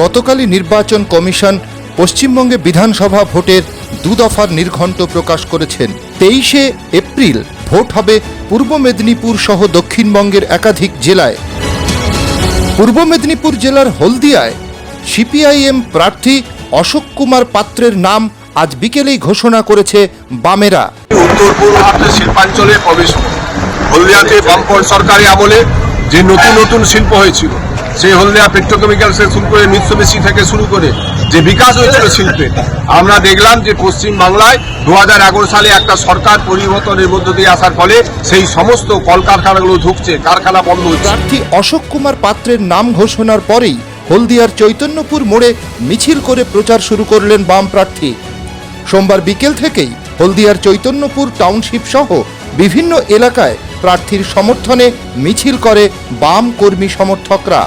গতকালই নির্বাচন কমিশন পশ্চিমবঙ্গে বিধানসভা ভোটের দুদফার নির্ঘণ্ট প্রকাশ করেছেন। 23শে এপ্রিল ভোট হবে পূর্ব মেদিনীপুর সহ দক্ষিণবঙ্গের একাধিক জেলায়। পূর্ব মেদিনীপুর জেলার হলদিয়ায় সিপিআইএম প্রার্থী অশোক কুমার পাত্রের নাম আজ বিকেলেই ঘোষণা করেছে বামেরা। উত্তর পূর্ব ভারতের শিল্পাঞ্চলে প্রবেশ হলদিয়াতে বামপন্থ সরকারি আমলে যে নতুন নতুন শিল্প হয়েছিল, সেই হলদিয়া পেট্রোকেমিক্যালস থেকে শুরু করে মিৎসুবিশি থেকে শুরু করে যে বিকাশ হয়েছিল শিল্পে, আমরা দেখলাম যে পশ্চিম বাংলায় 2011 সালে একটা সরকার পরিবর্তনের মধ্য দিয়ে আসার ফলে সেই সমস্ত কলকারখানাগুলো ঢুকছে, কারখানা বন্ধ হচ্ছে। প্রার্থী অশোক কুমার পাত্রের নাম ঘোষণার পরেই হলদিয়ার চৈতন্যপুর মোড়ে মিছিল করে প্রচার শুরু করলেন বাম প্রার্থী। সোমবার বিকেল থেকেই হলদিয়ার চৈতন্যপুর টাউনশিপ সহ বিভিন্ন এলাকায় প্রার্থীর সমর্থনে মিছিল করে বাম কর্মী সমর্থকরা।